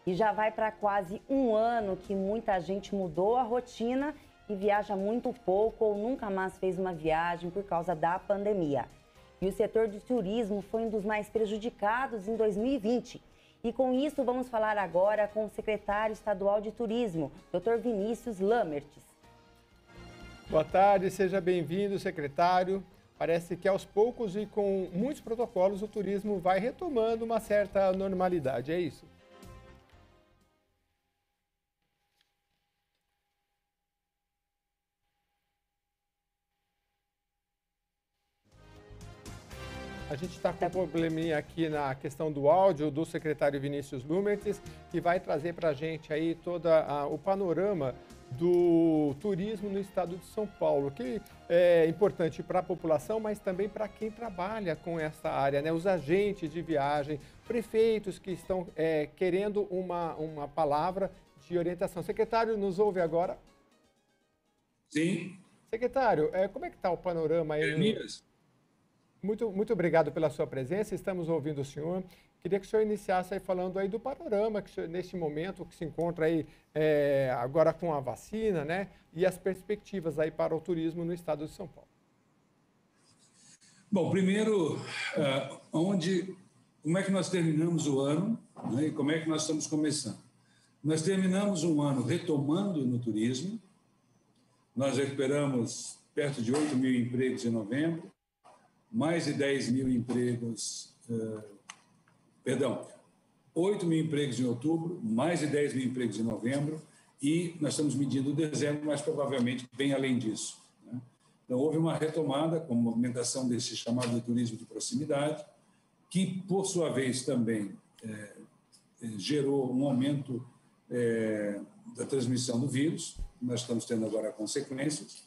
E já vai para quase um ano que muita gente mudou a rotina e viaja muito pouco ou nunca mais fez uma viagem por causa da pandemia. E o setor de turismo foi um dos mais prejudicados em 2020. E com isso vamos falar agora com o secretário estadual de turismo, Dr. Vinícius Lamertes. Boa tarde, seja bem-vindo, secretário. Parece que aos poucos e com muitos protocolos o turismo vai retomando uma certa normalidade, é isso? A gente está com um probleminha aqui na questão do áudio do secretário Vinícius Lamertes, que vai trazer para a gente aí todo o panorama do turismo no estado de São Paulo, que é importante para a população, mas também para quem trabalha com essa área, né? Os agentes de viagem, prefeitos que estão querendo uma palavra de orientação. Secretário, nos ouve agora? Sim. Secretário, como é que está o panorama aí? Muito obrigado pela sua presença, estamos ouvindo o senhor. Queria que o senhor iniciasse aí falando aí do panorama, que neste momento que se encontra aí agora com a vacina, né? E as perspectivas aí para o turismo no estado de São Paulo. Bom, primeiro, como é que nós terminamos o ano, né, e como é que nós estamos começando? Nós terminamos um ano retomando no turismo, nós recuperamos perto de 8 mil empregos em novembro, mais de 10 mil empregos, 8 mil empregos em outubro, mais de 10 mil empregos em novembro, e nós estamos medindo dezembro, mas provavelmente bem além disso, né? Então, houve uma retomada com a movimentação desse chamado turismo de proximidade, que, por sua vez, também gerou um aumento da transmissão do vírus. Nós estamos tendo agora consequências.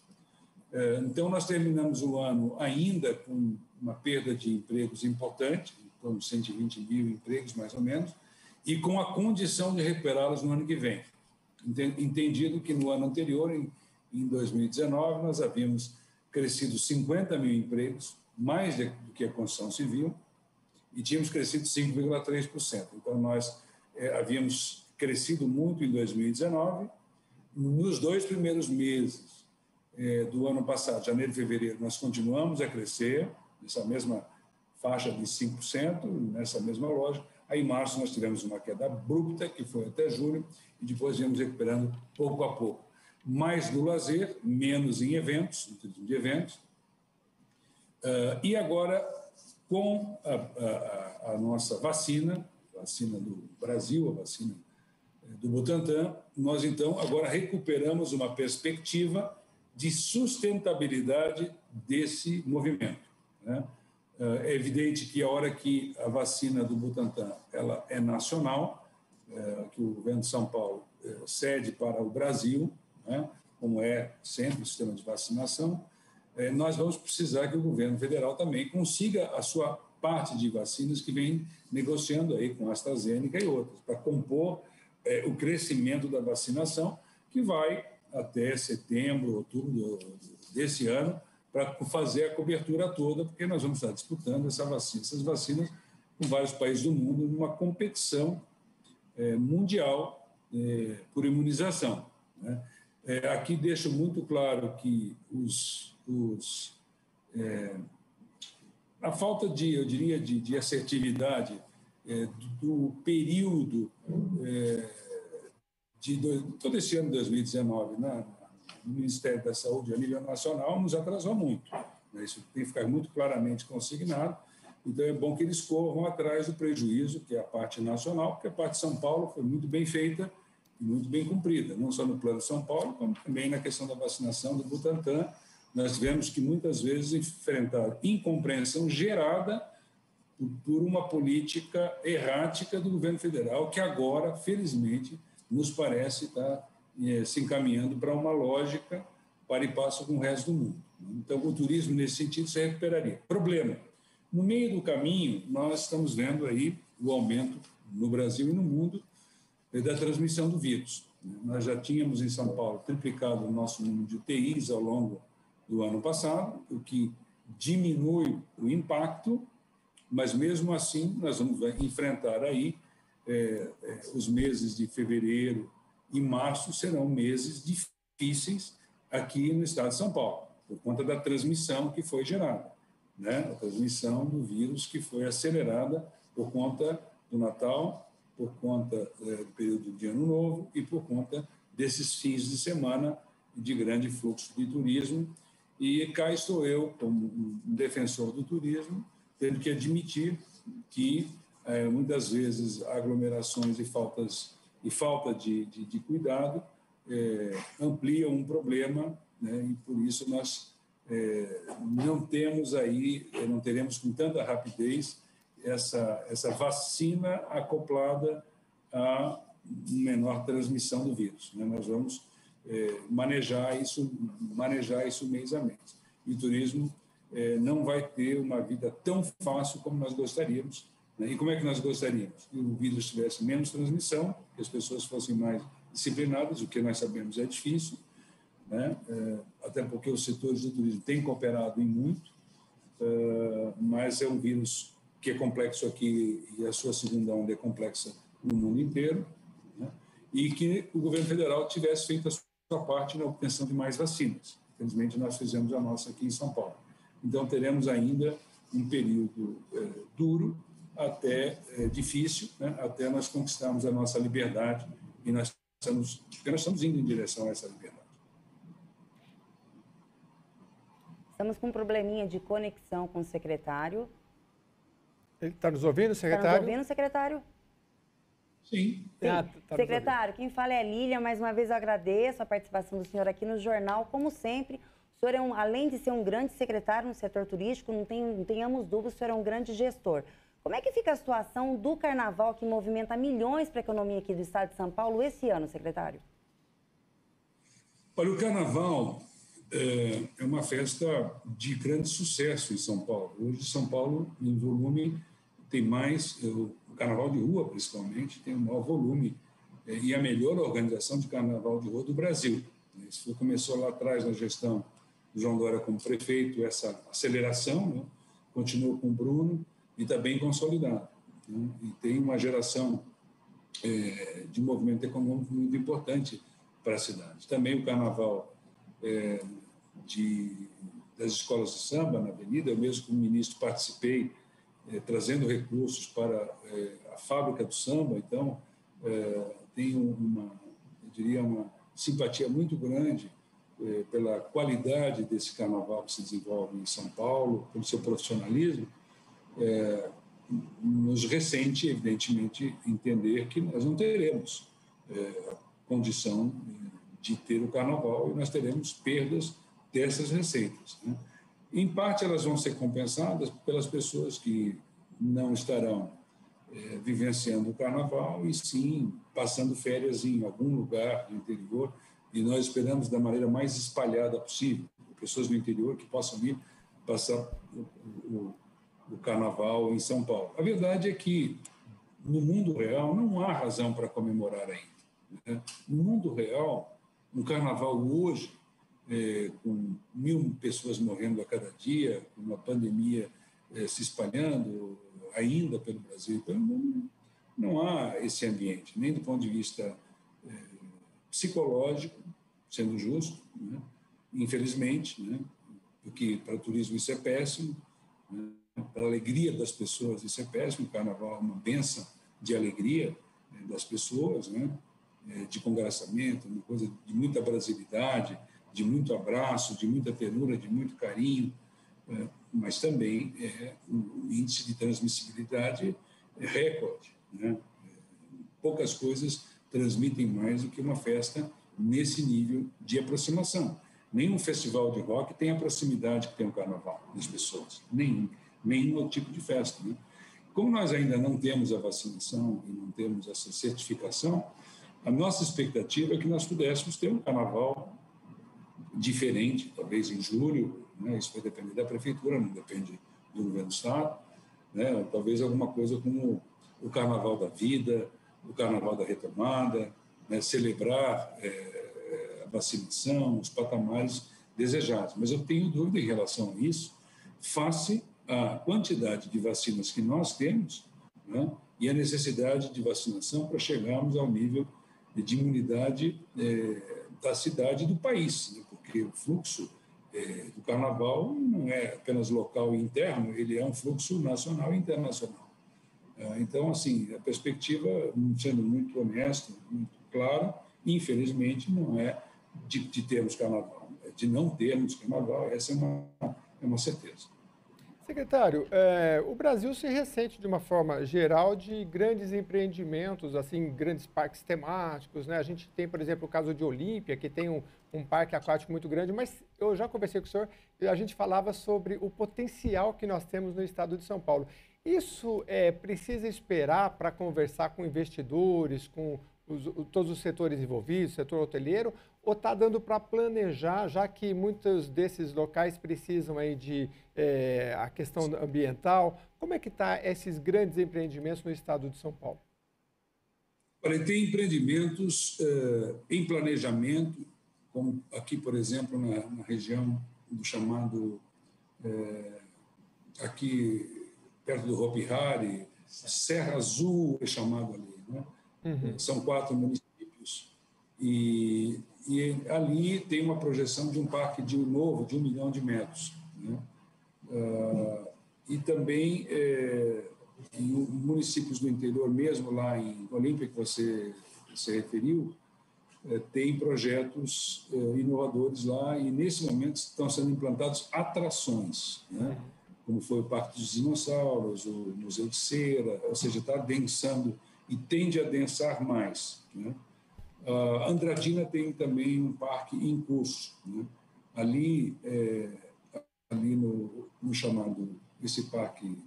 Então, nós terminamos o ano ainda com uma perda de empregos importante, em torno de 120 mil empregos, mais ou menos, e com a condição de recuperá-los no ano que vem. Entendido que no ano anterior, em 2019, nós havíamos crescido 50 mil empregos, mais do que a construção civil, e tínhamos crescido 5,3%. Então, nós havíamos crescido muito em 2019. Nos 2 primeiros meses do ano passado, janeiro e fevereiro, nós continuamos a crescer, nessa mesma faixa de 5%, nessa mesma lógica. Aí, em março, nós tivemos uma queda abrupta, que foi até julho, e depois viemos recuperando pouco a pouco. Mais no lazer, menos em eventos, no turismo de eventos. E agora, com a nossa vacina do Brasil, a vacina do Butantan, nós, então, agora recuperamos uma perspectiva de sustentabilidade desse movimento, né? É evidente que a hora que a vacina do Butantan ela é nacional, que o governo de São Paulo cede para o Brasil, né, como é sempre o sistema de vacinação, nós vamos precisar que o governo federal também consiga a sua parte de vacinas que vem negociando aí com a AstraZeneca e outras, para compor o crescimento da vacinação, que vai até setembro, outubro desse ano, para fazer a cobertura toda, porque nós vamos estar disputando essas vacinas com vários países do mundo, numa competição mundial por imunização, né? Aqui deixo muito claro que a falta de, eu diria, de assertividade do período de todo esse ano de 2019, né, no Ministério da Saúde a nível nacional, nos atrasou muito, né? Isso tem que ficar muito claramente consignado. Então, é bom que eles corram atrás do prejuízo, que é a parte nacional, porque a parte de São Paulo foi muito bem feita e muito bem cumprida, não só no Plano de São Paulo, como também na questão da vacinação do Butantan. Nós tivemos que, muitas vezes, enfrentar incompreensão gerada por uma política errática do governo federal, que agora, felizmente, nos parece estar se encaminhando para uma lógica para e passo com o resto do mundo. Então, o turismo, nesse sentido, se recuperaria. Problema: no meio do caminho, nós estamos vendo aí o aumento no Brasil e no mundo da transmissão do vírus. Nós já tínhamos em São Paulo triplicado o nosso número de UTIs ao longo do ano passado, o que diminui o impacto, mas mesmo assim nós vamos enfrentar aí os meses de fevereiro e março serão meses difíceis aqui no estado de São Paulo, por conta da transmissão que foi gerada, né? A transmissão do vírus que foi acelerada por conta do Natal, por conta do período de Ano Novo e por conta desses fins de semana de grande fluxo de turismo. E cá estou eu, como um defensor do turismo, tendo que admitir que muitas vezes aglomerações e falta de cuidado ampliam um problema, né? E por isso nós não teremos com tanta rapidez essa vacina acoplada a menor transmissão do vírus, né? Nós vamos manejar isso mês a mês. E o turismo não vai ter uma vida tão fácil como nós gostaríamos, né? E como é que nós gostaríamos? Que o vírus tivesse menos transmissão, que as pessoas fossem mais disciplinadas, o que nós sabemos é difícil, né? Até porque os setores do turismo têm cooperado em muito, mas é um vírus que é complexo aqui e a sua segunda onda é complexa no mundo inteiro, né? E que o governo federal tivesse feito a sua parte na obtenção de mais vacinas. Infelizmente, nós fizemos a nossa aqui em São Paulo. Então, teremos ainda um período duro, até difícil, né? Até nós conquistarmos a nossa liberdade e nós estamos indo em direção a essa liberdade. Estamos com um probleminha de conexão com o secretário. Ele está nos ouvindo, secretário? Está nos ouvindo, secretário? Sim. Secretário, quem fala é a Lília. Mais uma vez eu agradeço a participação do senhor aqui no jornal. Como sempre, o senhor além de ser um grande secretário no setor turístico, não tenhamos dúvidas, o senhor é um grande gestor. Como é que fica a situação do carnaval que movimenta milhões para a economia aqui do estado de São Paulo esse ano, secretário? Olha, o carnaval é uma festa de grande sucesso em São Paulo. Hoje, São Paulo, em volume, tem mais, o carnaval de rua, principalmente, tem o maior volume e a melhor organização de carnaval de rua do Brasil. Isso começou lá atrás, na gestão do João Dória como prefeito, essa aceleração, né? Continuou com o Bruno e está bem consolidado, né? E tem uma geração de movimento econômico muito importante para a cidade. Também o carnaval das escolas de samba na Avenida, eu mesmo como ministro participei trazendo recursos para a fábrica do samba, então tenho uma simpatia muito grande pela qualidade desse carnaval que se desenvolve em São Paulo, pelo seu profissionalismo. Nos ressente, evidentemente, entender que nós não teremos condição de ter o carnaval e nós teremos perdas dessas receitas, né? Em parte, elas vão ser compensadas pelas pessoas que não estarão vivenciando o carnaval e sim passando férias em algum lugar do interior, e nós esperamos da maneira mais espalhada possível, pessoas do interior que possam vir passar o carnaval em São Paulo. A verdade é que no mundo real não há razão para comemorar ainda, né? No mundo real, um carnaval hoje, com 1.000 pessoas morrendo a cada dia, com uma pandemia se espalhando ainda pelo Brasil, pelo mundo, não há esse ambiente, nem do ponto de vista psicológico, sendo justo, né? Infelizmente, né? Porque para o turismo isso é péssimo, né? Para a alegria das pessoas isso é péssimo. O carnaval é uma bênção de alegria das pessoas, né? De congraçamento, uma coisa de muita brasilidade, de muito abraço, de muita ternura, de muito carinho, mas também um índice de transmissibilidade recorde, né? Poucas coisas transmitem mais do que uma festa nesse nível de aproximação. Nenhum festival de rock tem a proximidade que tem o carnaval das pessoas, nenhum outro tipo de festa, né? Como nós ainda não temos a vacinação e não temos essa certificação, a nossa expectativa é que nós pudéssemos ter um carnaval diferente, talvez em julho, né? Isso vai depender da prefeitura, não depende do governo do estado, né? Talvez alguma coisa como o Carnaval da Vida, o Carnaval da Retomada, né? Celebrar a vacinação, os patamares desejados. Mas eu tenho dúvida em relação a isso, face à quantidade de vacinas que nós temos, né? e a necessidade de vacinação para chegarmos ao nível de imunidade da cidade e do país, né? Porque o fluxo do carnaval não é apenas local e interno, ele é um fluxo nacional e internacional. Então, assim, a perspectiva, sendo muito honesta, muito clara, infelizmente, não é de termos carnaval, é de não termos carnaval, essa é uma certeza. Secretário, o Brasil se ressente de uma forma geral de grandes empreendimentos, assim, grandes parques temáticos, né? A gente tem, por exemplo, o caso de Olímpia, que tem um parque aquático muito grande, mas eu já conversei com o senhor e a gente falava sobre o potencial que nós temos no estado de São Paulo. Isso precisa esperar para conversar com investidores, com todos os setores envolvidos, setor hoteleiro, ou está dando para planejar, já que muitos desses locais precisam aí de a questão ambiental? Como é que está esses grandes empreendimentos no estado de São Paulo? Olha, tem empreendimentos em planejamento, como aqui, por exemplo, na região do chamado, aqui perto do Hopi Hari, Serra Azul é chamado ali, né? Uhum. São 4 municípios e ali tem uma projeção de um parque novo de 1 milhão de metros, né? E também em municípios do interior, mesmo lá em Olímpia, que você se referiu, tem projetos inovadores lá e, nesse momento, estão sendo implantados atrações, né? Como foi o Parque dos Dinossauros, o Museu de Cera, ou seja, está adensando e tende a adensar mais, né? Andradina tem também um parque em curso, né? Ali no chamado, esse parque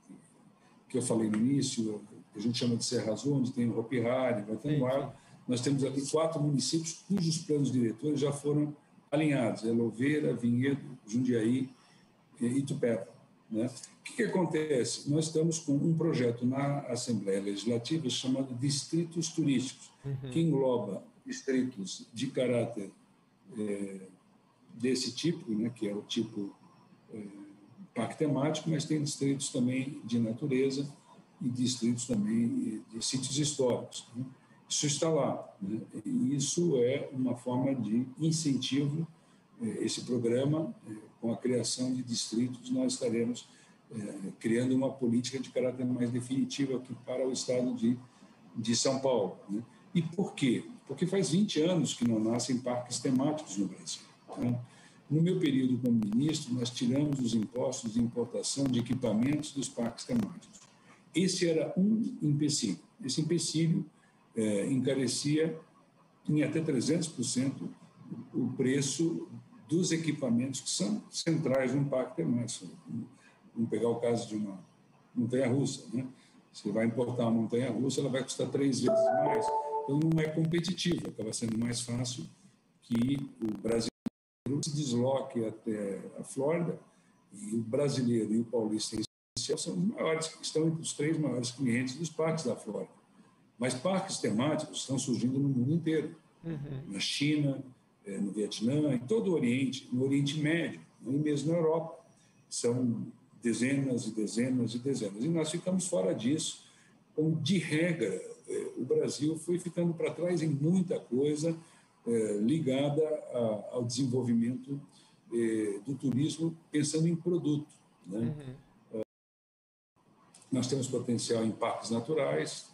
que eu falei no início, que a gente chama de Serra Azul, onde tem o Hopi Hari, Guatemala, nós temos ali 4 municípios cujos planos diretores já foram alinhados, Louveira, Vinhedo, Jundiaí e Itupeva, né? O que acontece? Nós estamos com um projeto na Assembleia Legislativa chamado Distritos Turísticos, que engloba distritos de caráter desse tipo, né, que é o tipo parque temático, mas tem distritos também de natureza e distritos também de sítios históricos, né? Isso está lá, né? E isso é uma forma de incentivo. Esse programa, com a criação de distritos, nós estaremos criando uma política de caráter mais definitivo aqui para o estado de São Paulo, né? E por quê? Porque faz 20 anos que não nascem parques temáticos no Brasil, né? No meu período como ministro, nós tiramos os impostos de importação de equipamentos dos parques temáticos. Esse era um empecilho. Esse empecilho encarecia em até 300% o preço dos equipamentos que são centrais num parque temático. Vamos pegar o caso de uma montanha-russa, né? Você vai importar uma montanha-russa, ela vai custar 3 vezes mais, então não é competitivo, acaba sendo mais fácil que o brasileiro se desloque até a Flórida, e o brasileiro e o paulista em especial são os maiores, estão entre os 3 maiores clientes dos parques da Flórida. Mas parques temáticos estão surgindo no mundo inteiro, na China, no Vietnã, em todo o Oriente, no Oriente Médio, e mesmo na Europa. São dezenas e dezenas e dezenas. E nós ficamos fora disso. Como, de regra, o Brasil foi ficando para trás em muita coisa ligada ao desenvolvimento do turismo, pensando em produto, né? Nós temos potencial em parques naturais,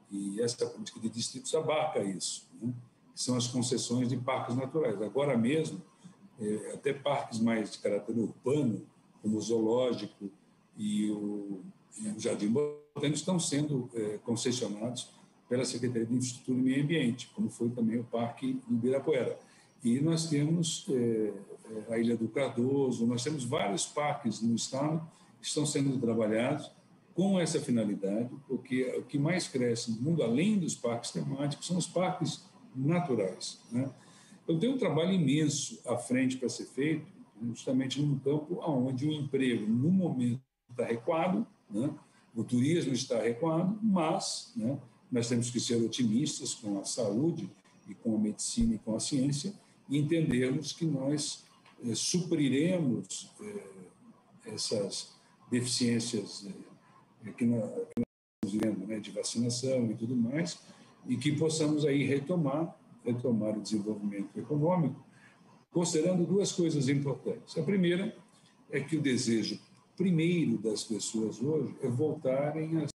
e essa política de distritos abarca isso, né? Que são as concessões de parques naturais. Agora mesmo, até parques mais de caráter urbano, como o Zoológico e o Jardim Botânico, estão sendo concessionados pela Secretaria de Infraestrutura e Meio Ambiente, como foi também o Parque do Ibirapuera. E nós temos a Ilha do Cardoso, nós temos vários parques no estado que estão sendo trabalhados com essa finalidade, porque o que mais cresce no mundo, além dos parques temáticos, são os parques naturais, né? Então, tem um trabalho imenso à frente para ser feito, justamente num campo onde o emprego, no momento, está recuado, né? O turismo está recuado, mas, né, nós temos que ser otimistas com a saúde e com a medicina e com a ciência e entendermos que nós supriremos essas deficiências que nós vivendo, né, de vacinação e tudo mais, e que possamos aí retomar o desenvolvimento econômico, considerando duas coisas importantes. A primeira é que o desejo primeiro das pessoas hoje é voltarem à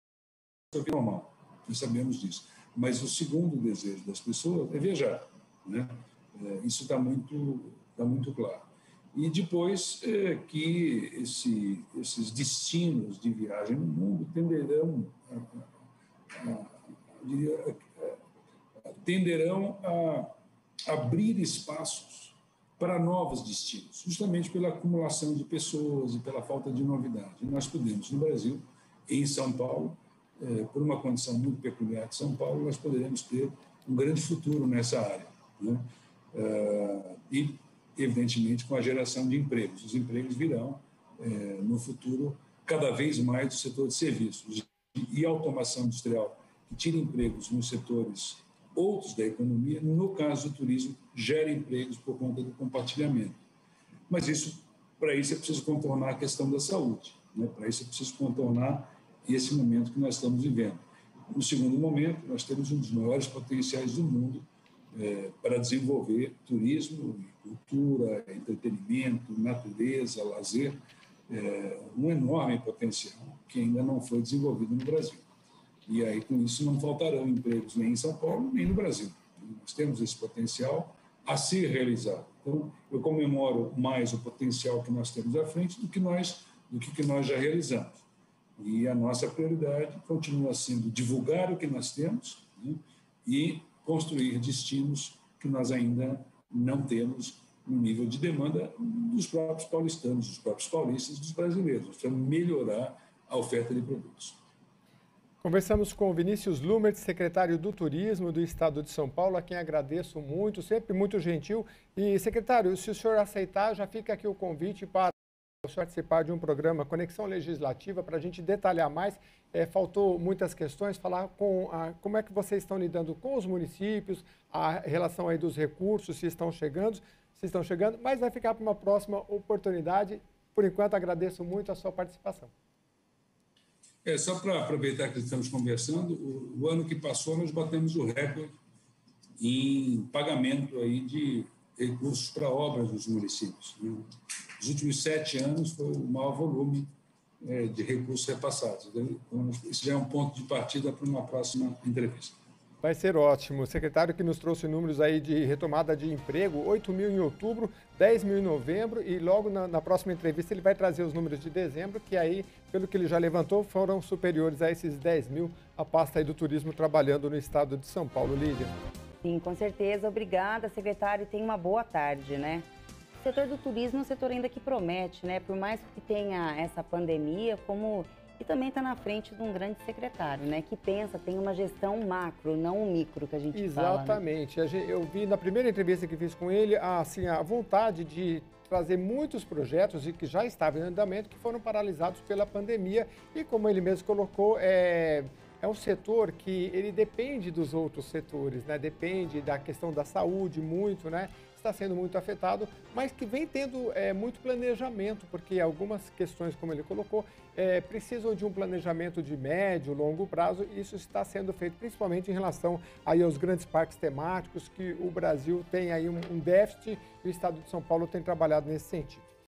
sua vida normal, nós sabemos disso. Mas o segundo desejo das pessoas é viajar, né? Isso está muito claro. E depois que esses destinos de viagem no mundo tenderão a abrir espaços para novos destinos, justamente pela acumulação de pessoas e pela falta de novidade. E nós podemos, no Brasil, em São Paulo, por uma condição muito peculiar de São Paulo, nós poderemos ter um grande futuro nessa área, né? E, evidentemente, com a geração de empregos. Os empregos virão, no futuro, cada vez mais do setor de serviços. E a automação industrial, que tira empregos nos setores outros da economia, no caso do turismo, gera empregos por conta do compartilhamento. Mas para isso é preciso contornar a questão da saúde, né? Para isso é preciso contornar esse momento que nós estamos vivendo. No segundo momento, nós temos um dos maiores potenciais do mundo para desenvolver turismo, cultura, entretenimento, natureza, lazer, um enorme potencial que ainda não foi desenvolvido no Brasil. E aí, com isso, não faltarão empregos nem em São Paulo, nem no Brasil. Nós temos esse potencial a ser realizado. Então, eu comemoro mais o potencial que nós temos à frente do que nós já realizamos. E a nossa prioridade continua sendo divulgar o que nós temos, né, e construir destinos que nós ainda não temos no nível de demanda dos próprios paulistanos, dos próprios paulistas, dos brasileiros. Nós precisamos melhorar a oferta de produtos. Conversamos com o Vinícius Lumert, secretário do Turismo do Estado de São Paulo, a quem agradeço muito, sempre muito gentil. E, secretário, se o senhor aceitar, já fica aqui o convite para participar de um programa Conexão Legislativa para a gente detalhar mais. Faltou muitas questões, falar como é que vocês estão lidando com os municípios, a relação aí dos recursos, se estão chegando, mas vai ficar para uma próxima oportunidade. Por enquanto, agradeço muito a sua participação. Só para aproveitar que estamos conversando, o ano que passou nós batemos o recorde em pagamento aí de recursos para obras dos municípios. Nos últimos 7 anos foi o maior volume de recursos repassados. Então, isso já é um ponto de partida para uma próxima entrevista. Vai ser ótimo. O secretário que nos trouxe números aí de retomada de emprego, 8 mil em outubro, 10 mil em novembro, e logo na próxima entrevista ele vai trazer os números de dezembro, que aí, pelo que ele já levantou, foram superiores a esses 10 mil, a pasta aí do turismo trabalhando no estado de São Paulo. Lídia. Sim, com certeza. Obrigada, secretário. Tenha uma boa tarde, né? O setor do turismo é um setor ainda que promete, né? Por mais que tenha essa pandemia, e também está na frente de um grande secretário, né? Que tem uma gestão macro, não um micro que a gente fala. Exatamente. Né? Eu vi na primeira entrevista que fiz com ele, assim, a vontade de trazer muitos projetos e que já estavam em andamento, que foram paralisados pela pandemia. E como ele mesmo colocou, é um setor que ele depende dos outros setores, né? Depende da questão da saúde muito, né? Está sendo muito afetado, mas que vem tendo muito planejamento, porque algumas questões, como ele colocou, precisam de um planejamento de médio, longo prazo, e isso está sendo feito principalmente em relação aí aos grandes parques temáticos, que o Brasil tem aí um déficit e o estado de São Paulo tem trabalhado nesse sentido.